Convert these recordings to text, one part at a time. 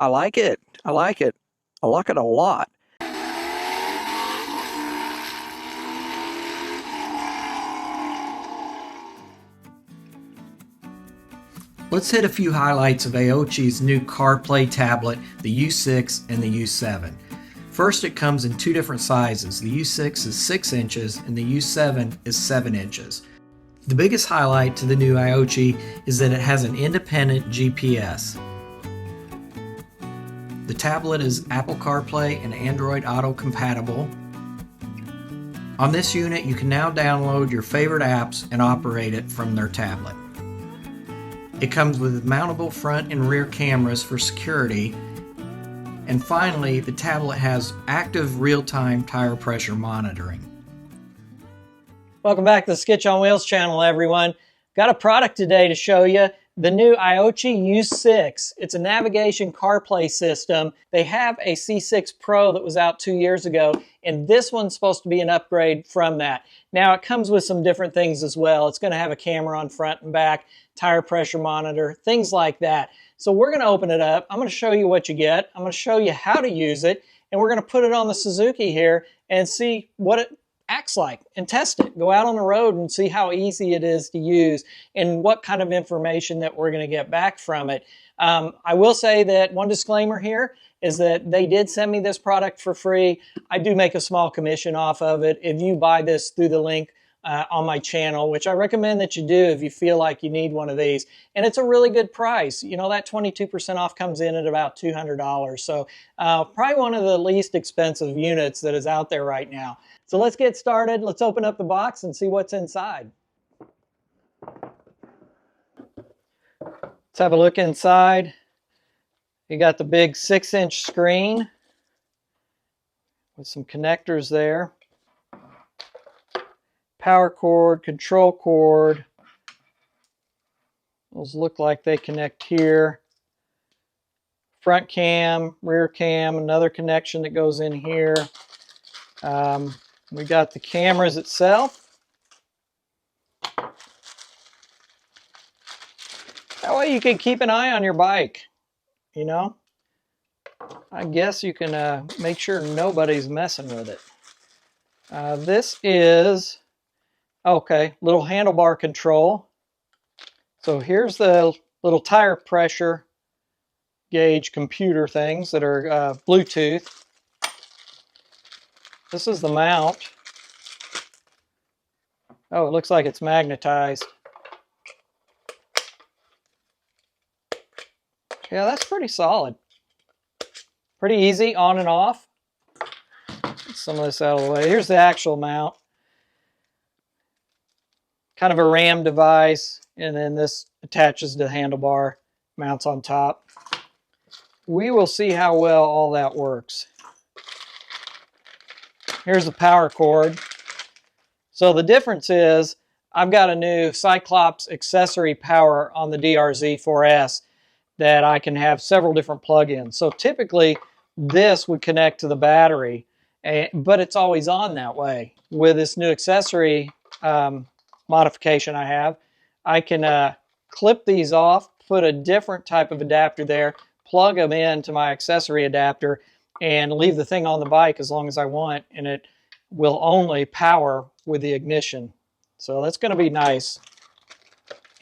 I like it. I like it. I like it a lot. Let's hit a few highlights of Aoocci's new CarPlay tablet, the U6 and the U7. First, it comes in two different sizes. The U6 is 6 inches and the U7 is 7 inches. The biggest highlight to the new Aoocci is that it has an independent GPS. The tablet is Apple CarPlay and Android Auto compatible. On this unit, you can now download your favorite apps and operate it from their tablet. It comes with mountable front and rear cameras for security. And finally, the tablet has active real-time tire pressure monitoring. Welcome back to the Skitch on Wheels channel, everyone. Got a product today to show you, the new Aoocci U6. It's a navigation CarPlay system. They have a C6 Pro that was out 2 years ago, and this one's supposed to be an upgrade from that. Now, it comes with some different things as well. It's going to have a camera on front and back, tire pressure monitor, things like that. So we're going to open it up. I'm going to show you what you get. I'm going to show you how to use it, and we're going to put it on the Suzuki here and see what it acts like and test it. Go out on the road and see how easy it is to use and what kind of information that we're going to get back from it. I will say that one disclaimer here is that they did send me this product for free. I do make a small commission off of it if you buy this through the link on my channel, which I recommend that you do if you feel like you need one of these. And it's a really good price. You know, that 22% off comes in at about $200. So probably one of the least expensive units that is out there right now. So let's get started. Let's open up the box and see what's inside. Let's have a look inside. You got the big 6-inch screen with some connectors there. Power cord, control cord. Those look like they connect here. Front cam, rear cam, another connection that goes in here. We got the cameras itself. That way you can keep an eye on your bike, you know. I guess you can make sure nobody's messing with it. This is, okay, little handlebar control. So here's the little tire pressure gauge computer things that are Bluetooth. This is the mount. Oh, it looks like it's magnetized. Yeah, that's pretty solid. Pretty easy on and off. Get some of this out of the way. Here's the actual mount. Kind of a RAM device, and then this attaches to the handlebar, mounts on top. We will see how well all that works. Here's the power cord. So the difference is I've got a new Cyclops accessory power on the DRZ4S that I can have several different plug-ins. So typically this would connect to the battery, but it's always on that way. With this new accessory modification I can clip these off, put a different type of adapter there, plug them into my accessory adapter, and leave the thing on the bike as long as I want, and it will only power with the ignition. So that's going to be nice.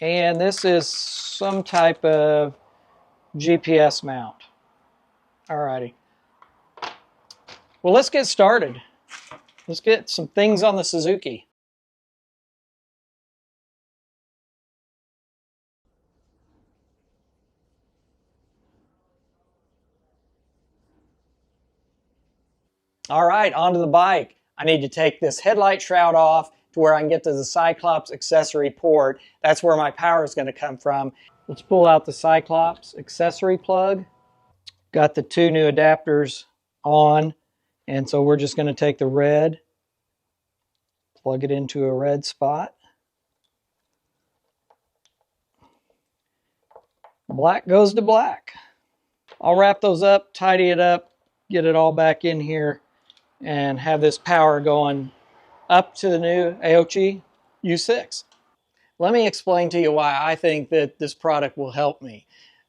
And this is some type of GPS mount. Alrighty. Well, let's get started. Let's get some things on the Suzuki. All right, onto the bike. I need to take this headlight shroud off to where I can get to the Cyclops accessory port. That's where my power is going to come from. Let's pull out the Cyclops accessory plug. Got the two new adapters on, and so we're just going to take the red, plug it into a red spot. Black goes to black. I'll wrap those up, tidy it up, get it all back in here, and have this power going up to the new Aoocci U6. Let me explain to you why I think that this product will help me.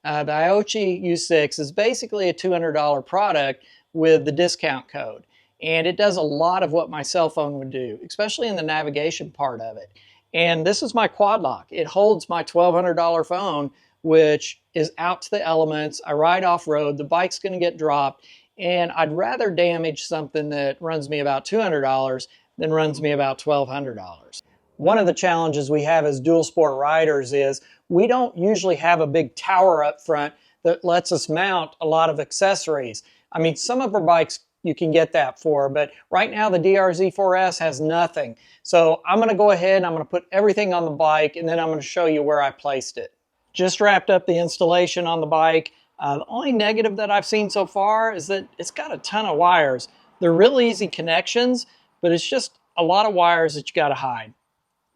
The Aoocci U6 is basically a $200 product with the discount code. And it does a lot of what my cell phone would do, especially in the navigation part of it. And this is my quad lock. It holds my $1,200 phone, which is out to the elements. I ride off-road, the bike's gonna get dropped, and I'd rather damage something that runs me about $200 than runs me about $1,200. One of the challenges we have as dual sport riders is we don't usually have a big tower up front that lets us mount a lot of accessories. I mean, some of our bikes you can get that for, but right now the DRZ4S has nothing. So I'm gonna go ahead and I'm gonna put everything on the bike, and then I'm gonna show you where I placed it. Just wrapped up the installation on the bike. The only negative that I've seen so far is that it's got a ton of wires. They're real easy connections, but it's just a lot of wires that you gotta hide.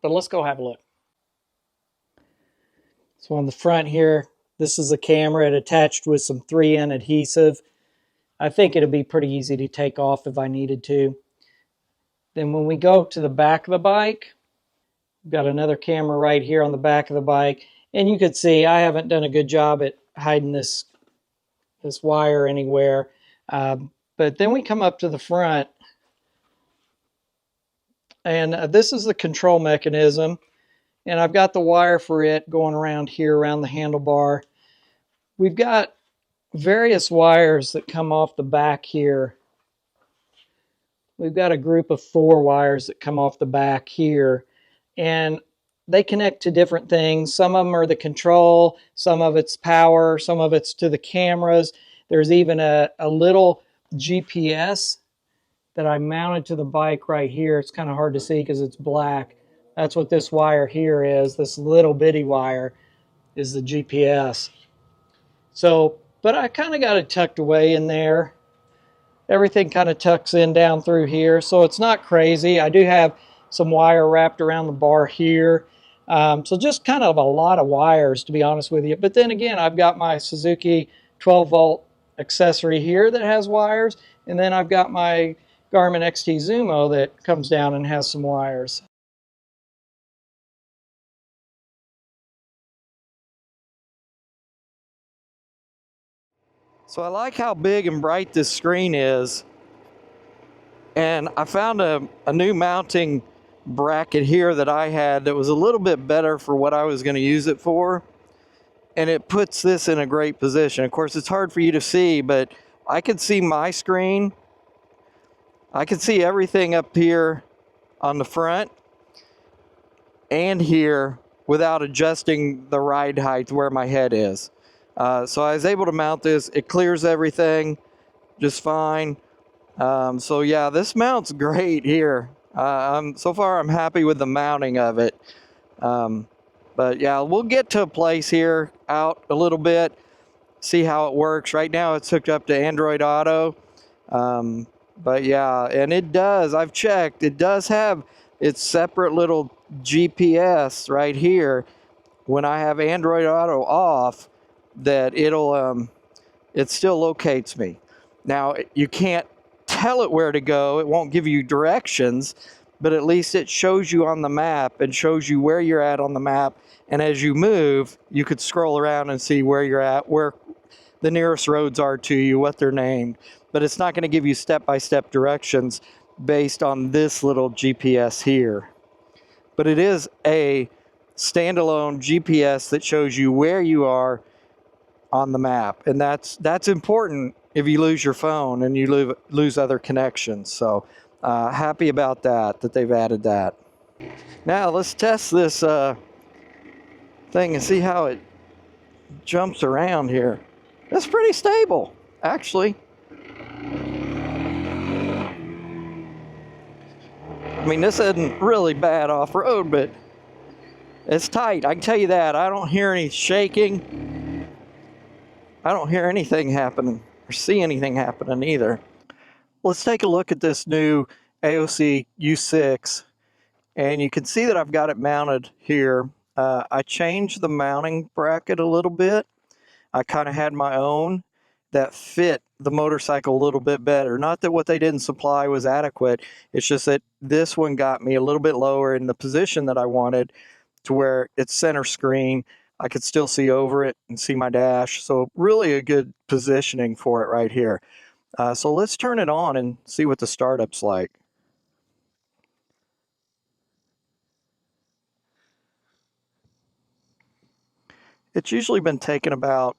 But let's go have a look. So on the front here, this is a camera. It attached with some 3N adhesive. I think it'll be pretty easy to take off if I needed to. Then when we go to the back of the bike, we've got another camera right here on the back of the bike. And you can see I haven't done a good job at hiding this wire anywhere. But then we come up to the front. And this is the control mechanism. And I've got the wire for it going around here, around the handlebar. We've got various wires that come off the back here. We've got a group of 4 wires that come off the back here. And they connect to different things. Some of them are the control, some of it's power, some of it's to the cameras. There's even a little GPS that I mounted to the bike right here. It's kind of hard to see because it's black. That's what this wire here is. This little bitty wire is the GPS. So, but I kind of got it tucked away in there. Everything kind of tucks in down through here, so it's not crazy. I do have some wire wrapped around the bar here. So just kind of a lot of wires, to be honest with you. But then again, I've got my Suzuki 12-volt accessory here that has wires, and then I've got my Garmin XT Zumo that comes down and has some wires. So I like how big and bright this screen is. And I found a new mounting bracket here that I had that was a little bit better for what I was going to use it for. And it puts this in a great position. Of course, it's hard for you to see, but I can see my screen. I can see everything up here on the front and here without adjusting the ride height where my head is. So I was able to mount this. It clears everything just fine. So yeah, this mounts great here. So far I'm happy with the mounting of it. But yeah, we'll get to a place here out a little bit, see how it works. Right now it's hooked up to Android Auto. But yeah, and it does, I've checked, it does have its separate little GPS right here. When I have Android Auto off, that it still locates me. Now, you can't tell it where to go. It won't give you directions, but at least it shows you on the map and shows you where you're at on the map. And as you move, you could scroll around and see where you're at, where the nearest roads are to you, what they're named. But it's not going to give you step-by-step directions based on this little GPS here. But it is a standalone GPS that shows you where you are on the map, and that's important if you lose your phone and you lose other connections. So happy about that they've added that. Now let's test this thing and see how it jumps around here. It's pretty stable, actually. I mean, this isn't really bad off-road, but it's tight, I can tell you that. I don't hear any shaking. I don't hear anything happening or see anything happening either. Let's take a look at this new Aoocci U6, and you can see that I've got it mounted here. I changed the mounting bracket a little bit. I kind of had my own that fit the motorcycle a little bit better. Not that what they didn't supply was adequate. It's just that this one got me a little bit lower in the position that I wanted, to where it's center screen. I could still see over it and see my dash. So really a good positioning for it right here. So let's turn it on and see what the startup's like. It's usually been taking about,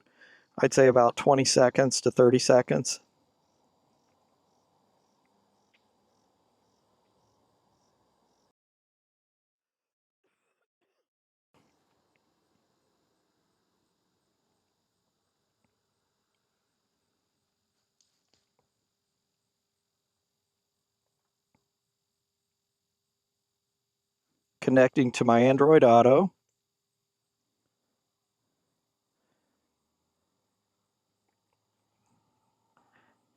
I'd say about 20 seconds to 30 seconds. Connecting to my Android Auto.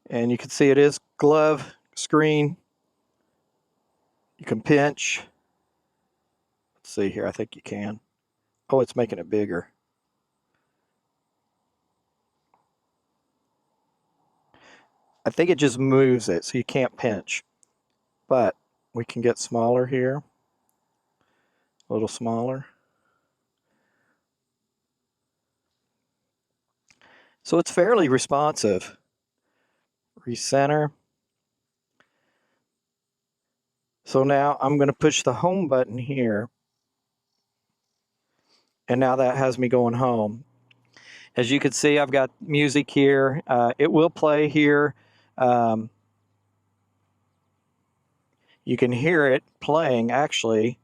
And you can see it is glove screen. You can pinch. Let's see here, I think you can. Oh, it's making it bigger. I think it just moves it, so you can't pinch. But we can get smaller here. A little smaller. So it's fairly responsive. Recenter. So now I'm going to push the home button here. And now that has me going home. As you can see, I've got music here. It will play here. You can hear it playing actually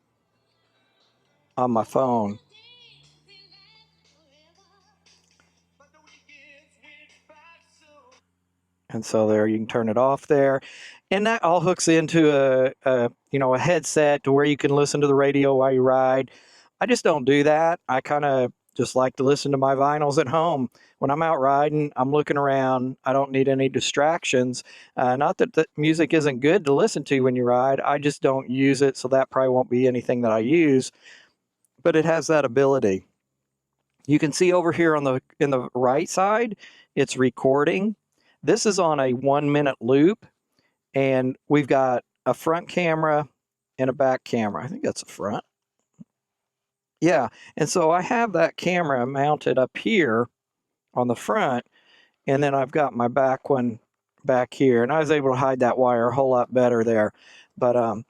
on my phone. And so there, you can turn it off there. And that all hooks into a headset to where you can listen to the radio while you ride. I just don't do that. I kind of just like to listen to my vinyls at home. When I'm out riding, I'm looking around. I don't need any distractions. Not that the music isn't good to listen to when you ride. I just don't use it, so that probably won't be anything that I use. But it has that ability. You can see over here on in the right side, it's recording. This is on a 1-minute loop, and we've got a front camera and a back camera. I think that's a front. Yeah, and so I have that camera mounted up here on the front, and then I've got my back one back here, and I was able to hide that wire a whole lot better there. But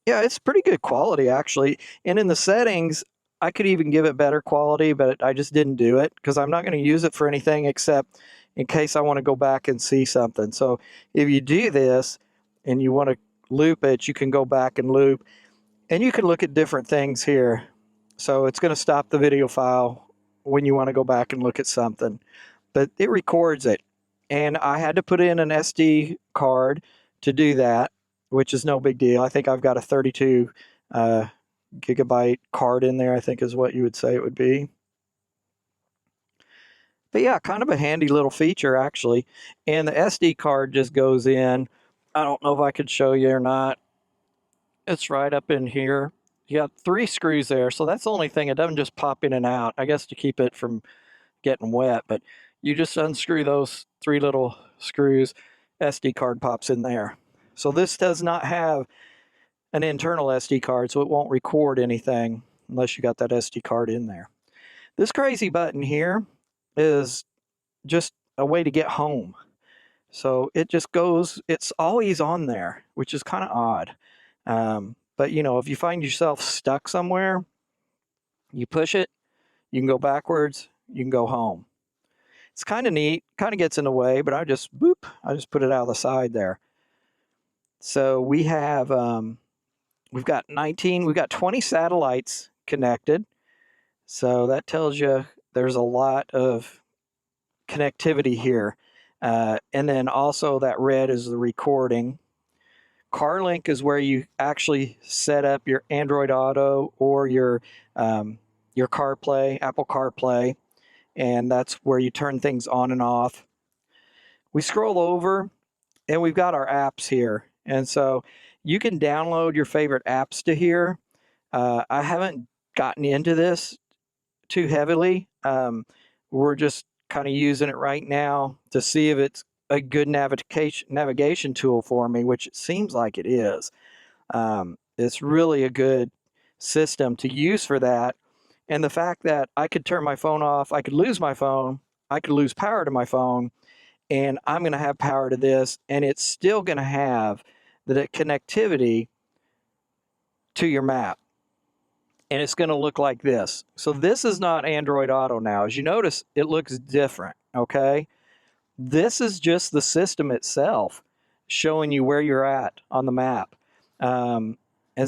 yeah, it's pretty good quality actually. And in the settings, I could even give it better quality, but I just didn't do it because I'm not going to use it for anything except in case I want to go back and see something. So if you do this and you want to loop it, you can go back and loop, and you can look at different things here. So it's going to stop the video file when you want to go back and look at something, but it records it. And I had to put in an SD card to do that, which is no big deal. I think I've got a 32 gigabyte card in there, I think is what you would say it would be. But yeah, kind of a handy little feature actually. And the SD card just goes in. I don't know if I could show you or not. It's right up in here. You got 3 screws there, so that's the only thing. It doesn't just pop in and out, I guess to keep it from getting wet, but you just unscrew those 3 little screws, SD card pops in there. So this does not have an internal SD card, so it won't record anything unless you got that SD card in there. This crazy button here is just a way to get home. So it just goes, it's always on there, which is kind of odd. But you know, if you find yourself stuck somewhere, you push it, you can go backwards, you can go home. It's kind of neat, kind of gets in the way, but I just put it out of the side there. So we have, we've got 20 satellites connected. So that tells you there's a lot of connectivity here. And then also that red is the recording. CarLink is where you actually set up your Android Auto or your CarPlay, Apple CarPlay, and that's where you turn things on and off. We scroll over, and we've got our apps here, and so you can download your favorite apps to here. I haven't gotten into this too heavily. We're just kind of using it right now to see if it's a good navigation tool for me, which it seems like it is. It's really a good system to use for that. And the fact that I could turn my phone off, I could lose my phone, I could lose power to my phone, and I'm going to have power to this, and it's still going to have the connectivity to your map. And it's going to look like this. So this is not Android Auto now. As you notice, it looks different, okay? This is just the system itself showing you where you're at on the map. And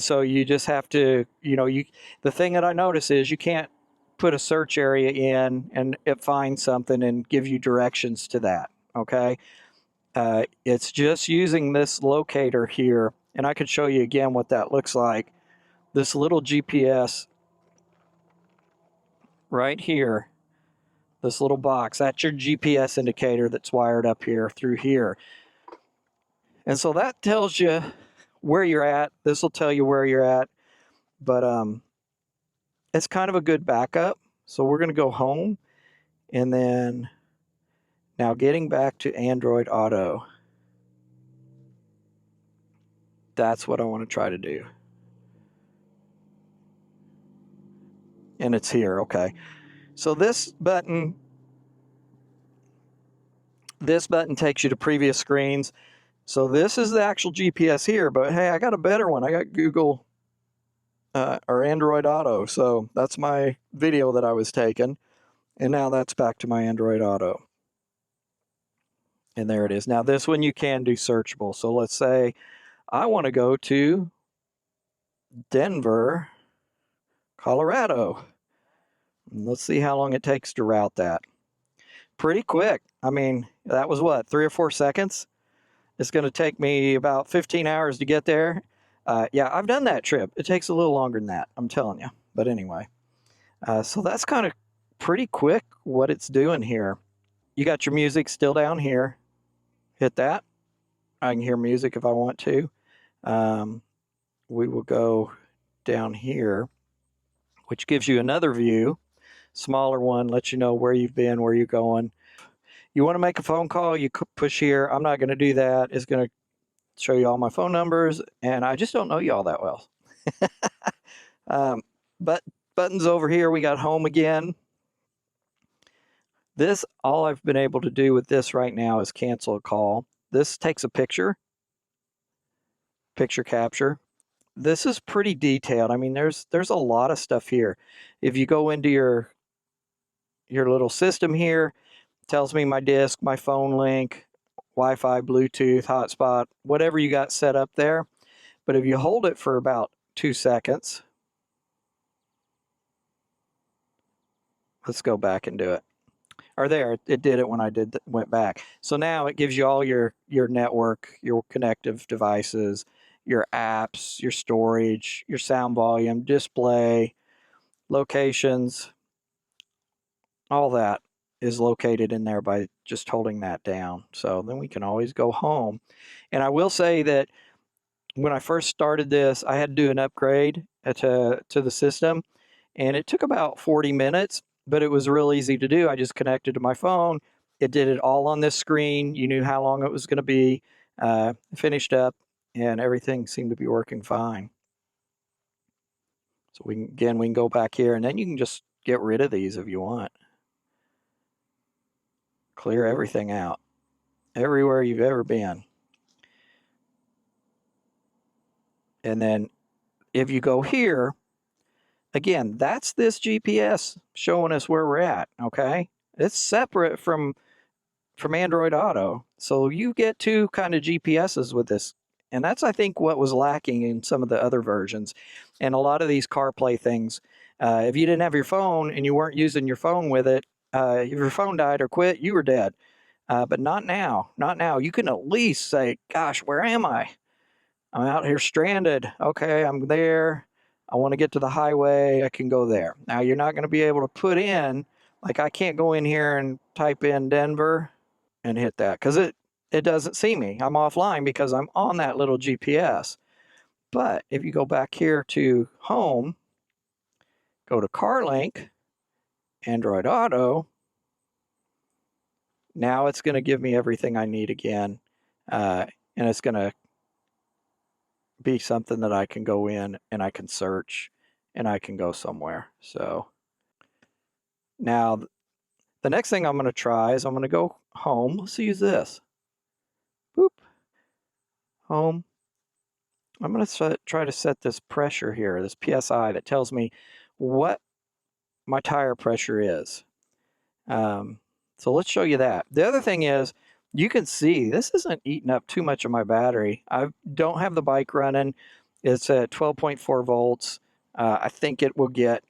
so you just have to, the thing that I notice is you can't put a search area in and it finds something and give you directions to that, okay? It's just using this locator here, and I could show you again what that looks like. This little GPS right here, this little box, that's your GPS indicator that's wired up here through here. And so that tells you where you're at. This will tell you where you're at, but it's kind of a good backup. So we're going to go home, and then now getting back to Android Auto. That's what I want to try to do. And it's here, okay. So this button takes you to previous screens. So this is the actual GPS here, but hey, I got a better one. I got Google or Android Auto. So that's my video that I was taking. And now that's back to my Android Auto. And there it is. Now this one you can do searchable. So let's say I want to go to Denver, Colorado. Let's see how long it takes to route that. Pretty quick. I mean, that was what, 3 or 4 seconds? It's going to take me about 15 hours to get there. Yeah, I've done that trip. It takes a little longer than that, I'm telling you. But anyway, so that's kind of pretty quick what it's doing here. You got your music still down here. Hit that. I can hear music if I want to. We will go down here, which gives you another view. Smaller one, lets you know where you've been, where you're going. You want to make a phone call, you push here. I'm not going to do that. It's going to show you all my phone numbers, and I just don't know you all that well. But buttons over here, we got home again. This, all I've been able to do with this right now is cancel a call. This takes a picture capture. This is pretty detailed. I mean, there's a lot of stuff here. If you go into your little system here, it tells me my disk, my phone link, Wi-Fi, Bluetooth, hotspot, whatever you got set up there. But if you hold it for about 2 seconds, let's go back and do it. Or there, it did it when I went back. So now it gives you all your network, your connective devices, your apps, your storage, your sound volume, display, locations, all that is located in there by just holding that down. So then we can always go home. And I will say that when I first started this, I had to do an upgrade to the system, and it took about 40 minutes, but it was real easy to do. I just connected to my phone. It did it all on this screen. You knew how long it was going to be. Finished up, and everything seemed to be working fine. So we can go back here, and then you can just get rid of these if you want. Clear everything out. Everywhere you've ever been. And then if you go here, again, that's this GPS showing us where we're at, okay? It's separate from Android Auto. So you get 2 kind of GPSs with this. And that's, I think, what was lacking in some of the other versions. And a lot of these CarPlay things, if you didn't have your phone and you weren't using your phone with it, if your phone died or quit, you were dead. But not now. Not now. You can at least say, gosh, where am I? I'm out here stranded. Okay, I'm there. I want to get to the highway. I can go there. Now, you're not going to be able to put in, like I can't go in here and type in Denver and hit that because it doesn't see me. I'm offline because I'm on that little GPS. But if you go back here to home, go to CarLink, Android Auto, now it's going to give me everything I need again. And it's going to be something that I can go in and I can search and I can go somewhere. So Now, the next thing I'm going to try is I'm going to go home. Let's use this. Boop. Home. I'm going to try to set this pressure here, this PSI that tells me what my tire pressure is. So let's show you that. The other thing is, you can see this isn't eating up too much of my battery. I don't have the bike running. It's at 12.4 volts. I think it will get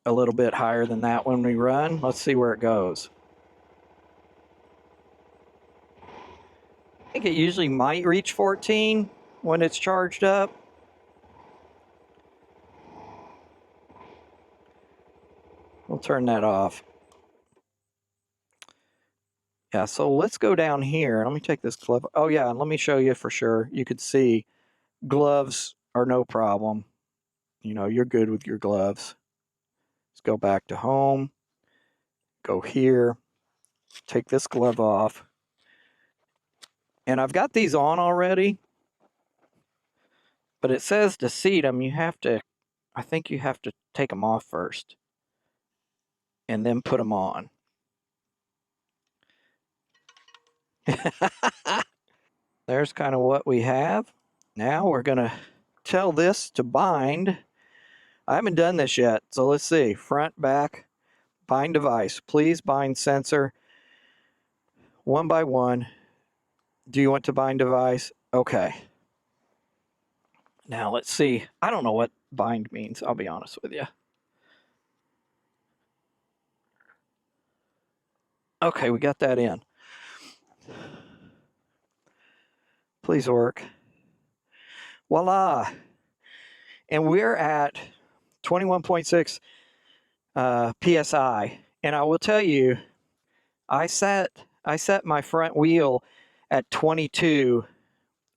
a little bit higher than that when we run. Let's see where it goes. I think it usually might reach 14 when it's charged up. We'll turn that off. Yeah, so let's go down here. Let me take this glove. Oh yeah, and let me show you for sure. You could see gloves are no problem. You know, you're good with your gloves. Let's go back to home. Go here. Take this glove off. And I've got these on already. But it says to seat them, you have to, I think you have to take them off first. And then put them on. There's kind of what we have. Now we're going to tell this to bind. I haven't done this yet, so let's see. Front, back, bind device. Please bind sensor one by one. Do you want to bind device? Okay. Now let's see. I don't know what bind means, I'll be honest with you. Okay, we got that in. Please work. Voila. And we're at 21.6 PSI. And I will tell you, I set my front wheel at 22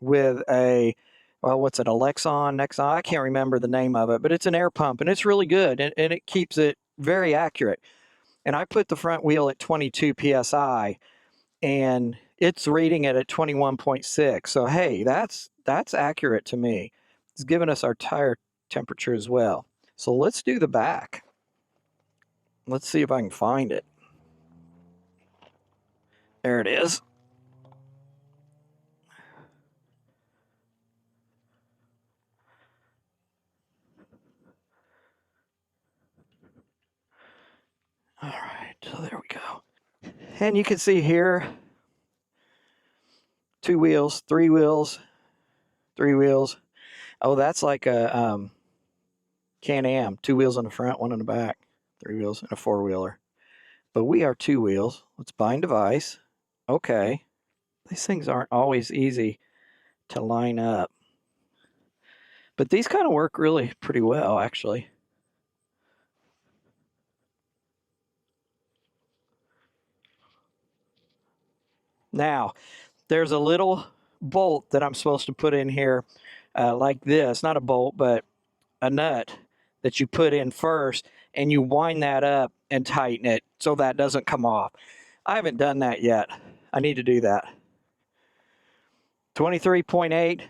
with a, well, what's it, a Nexon? I can't remember the name of it, but it's an air pump, and it's really good, and it keeps it very accurate. And I put the front wheel at 22 PSI, and it's reading it at 21.6. So, hey, that's accurate to me. It's giving us our tire temperature as well. So let's do the back. Let's see if I can find it. There it is. All right, so there we go. And you can see here, 2 wheels, 3 wheels, 3 wheels. Oh, that's like a Can-Am. 2 wheels on the front, 1 on the back, 3 wheels, and a 4-wheeler. But we are 2 wheels. Let's bind device. Okay. These things aren't always easy to line up. But these kind of work really pretty well, actually. Now, there's a little bolt that I'm supposed to put in here like this. Not a bolt, but a nut that you put in first, and you wind that up and tighten it so that doesn't come off. I haven't done that yet. I need to do that. 23.8.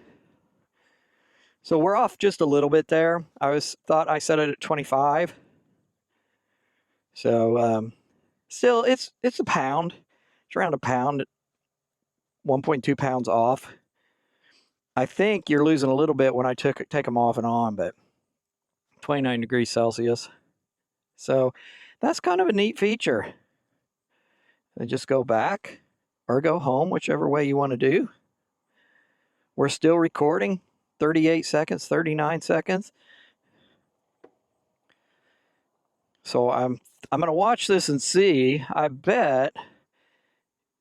So we're off just a little bit there. Thought I set it at 25. So still, it's a pound. It's around a pound. 1.2 pounds off. I think you're losing a little bit when I take them off and on, but 29 degrees Celsius. So that's kind of a neat feature. And just go back or go home, whichever way you want to do. We're still recording. 38 seconds, 39 seconds. So I'm going to watch this and see. I bet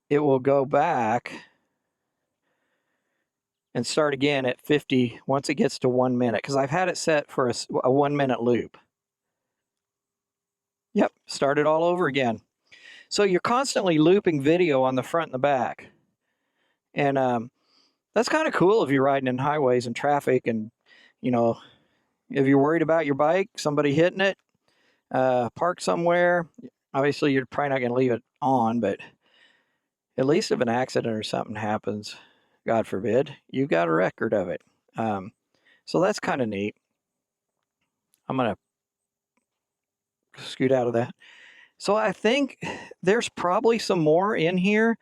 it will go back and start again at 50 once it gets to 1 minute, because I've had it set for a 1 minute loop. Yep, start it all over again. So you're constantly looping video on the front and the back. And that's kind of cool if you're riding in highways and traffic, and, you know, if you're worried about your bike, somebody hitting it, park somewhere. Obviously, you're probably not going to leave it on, but at least if an accident or something happens, God forbid, you've got a record of it. So that's kind of neat. I'm going to scoot out of that. So I think there's probably some more in here.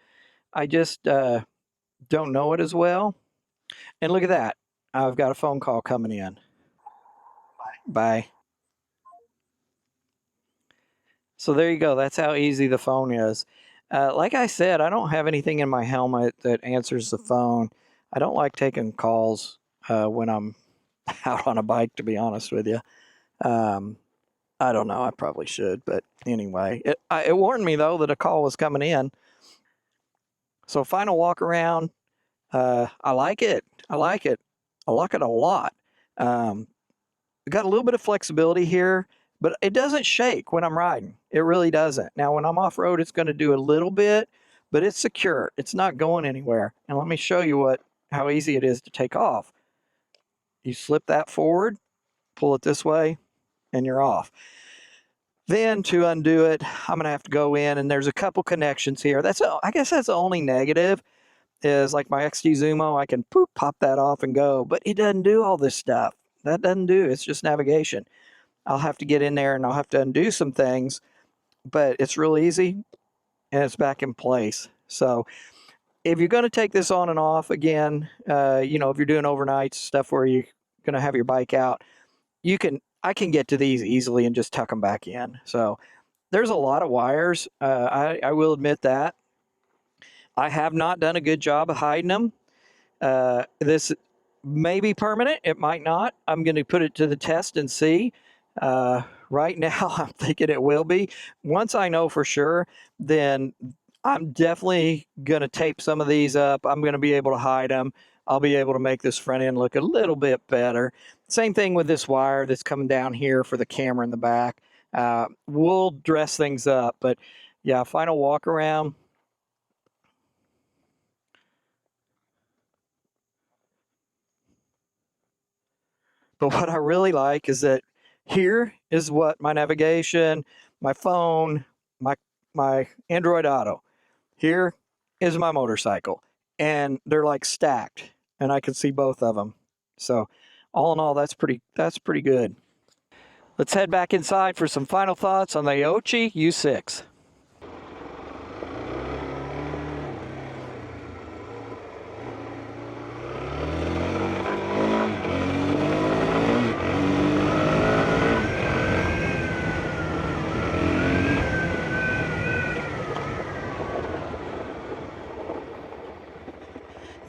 I just don't know it as well. And look at that. I've got a phone call coming in. Bye. So there you go. That's how easy the phone is. Like I said, I don't have anything in my helmet that answers the phone. I don't like taking calls when I'm out on a bike, to be honest with you. I don't know. I probably should, but anyway, it warned me though that a call was coming in. So final walk around. I like it. I like it. I like it a lot. Got a little bit of flexibility here, but it doesn't shake when I'm riding. It really doesn't. Now, when I'm off road, it's going to do a little bit, but it's secure. It's not going anywhere. And let me show you how easy it is to take off. You slip that forward, pull it this way, and you're off. Then to undo it, I'm going to have to go in, and there's a couple connections here. I guess that's the only negative is like my XT Zumo. I can pop that off and go, but it doesn't do all this stuff. That doesn't do. It's just navigation. I'll have to get in there and I'll have to undo some things, but it's real easy and it's back in place. So if you're going to take this on and off again, if you're doing overnight stuff where you're going to have your bike out, I can get to these easily and just tuck them back in. So there's a lot of wires. I will admit that. I have not done a good job of hiding them. This may be permanent. It might not. I'm going to put it to the test and see. Right now, I'm thinking it will be. Once I know for sure, then I'm definitely going to tape some of these up. I'm going to be able to hide them. I'll be able to make this front end look a little bit better. Same thing with this wire that's coming down here for the camera in the back. We'll dress things up. But yeah, final walk around. But what I really like is that here is what my navigation, my phone, my Android Auto. Here is my motorcycle. And they're like stacked. And I can see both of them. So all in all, that's pretty good. Let's head back inside for some final thoughts on the Aoocci U6.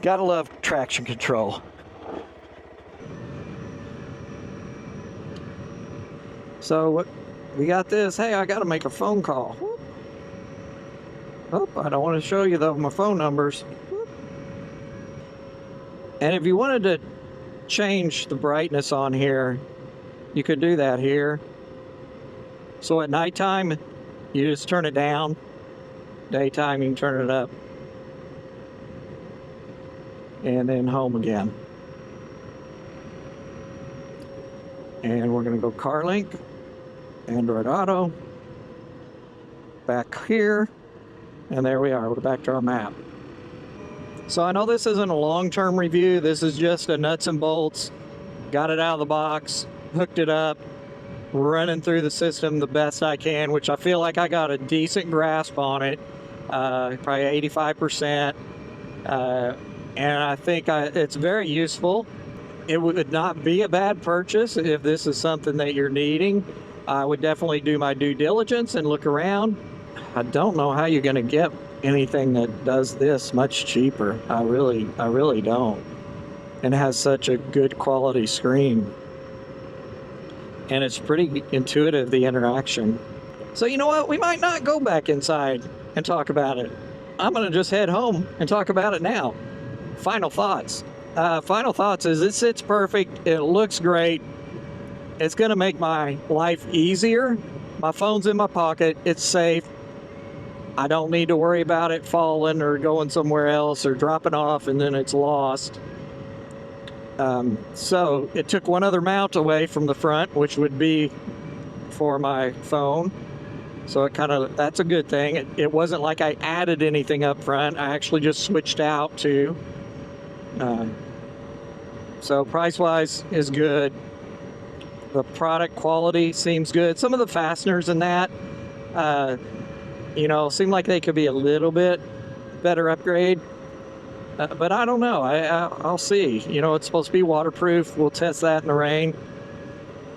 Gotta love traction control. So we got this. Hey, I gotta make a phone call. Oh, I don't want to show you my phone numbers. And if you wanted to change the brightness on here, you could do that here. So at nighttime, you just turn it down. Daytime, you can turn it up. And then home again. And we're going to go CarLink, Android Auto, back here, and there we are. We're back to our map. So I know this isn't a long-term review. This is just a nuts and bolts. Got it out of the box, hooked it up, running through the system the best I can, which I feel like I got a decent grasp on it, probably 85%. And I think it's very useful. It would not be a bad purchase if this is something that you're needing. I would definitely do my due diligence and look around. I don't know how you're going to get anything that does this much cheaper. I really don't. And has such a good quality screen. And it's pretty intuitive, the interaction. So you know what? We might not go back inside and talk about it. I'm going to just head home and talk about it now. Final thoughts. Final thoughts is it sits perfect. It looks great. It's going to make my life easier. My phone's in my pocket. It's safe. I don't need to worry about it falling or going somewhere else or dropping off and then it's lost. So it took one other mount away from the front, which would be for my phone. So that's a good thing. It wasn't like I added anything up front. I actually just switched out to. So price-wise is good. The product quality seems good. Some of the fasteners in that You know, seemed like they could be a little bit better upgrade. But I don't know. I'll see. You know, it's supposed to be waterproof. We'll test that in the rain.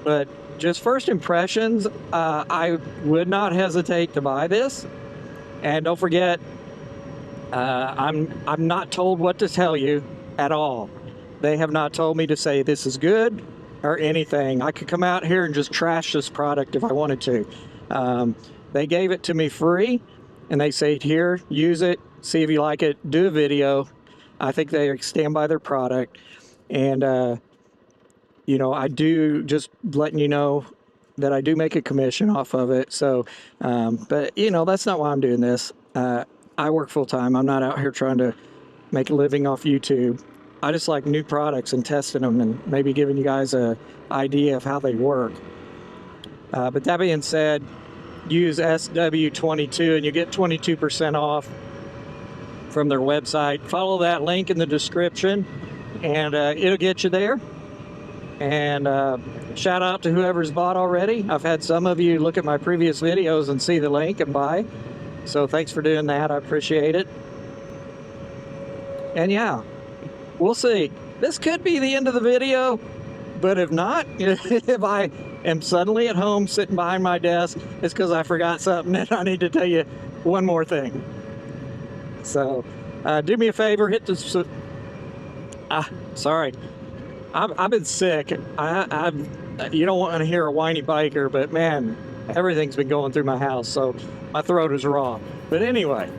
But just first impressions, I would not hesitate to buy this. And don't forget, I'm not told what to tell you at all. They have not told me to say this is good or anything. I could come out here and just trash this product if I wanted to. They gave it to me free, and they say, here, use it, see if you like it, do a video. I think they stand by their product. And, you know, I do, just letting you know that I do make a commission off of it. So, but, you know, that's not why I'm doing this. I work full time. I'm not out here trying to make a living off YouTube. I just like new products and testing them and maybe giving you guys an idea of how they work. But that being said, use SW22 and you get 22% off from their website. Follow that link in the description and it'll get you there. And shout out to whoever's bought already. I've had some of you look at my previous videos and see the link and buy. So thanks for doing that. I appreciate it. And yeah, we'll see. This could be the end of the video, but if not, if I am suddenly at home sitting behind my desk, it's because I forgot something and I need to tell you one more thing. So do me a favor, hit the... sorry. I've been sick. You don't want to hear a whiny biker, but man, everything's been going through my house, so my throat is raw. But anyway,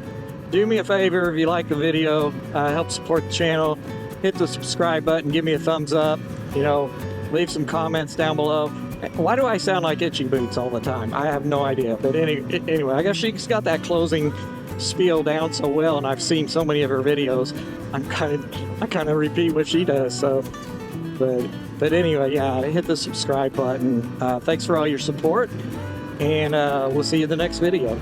do me a favor if you like the video, help support the channel, hit the subscribe button, give me a thumbs up, you know, leave some comments down below. Why do I sound like Itchy Boots all the time? I have no idea. But anyway, I guess she's got that closing spiel down so well, and I've seen so many of her videos. I kind of repeat what she does. So, but anyway, yeah, hit the subscribe button. Thanks for all your support, and we'll see you in the next video.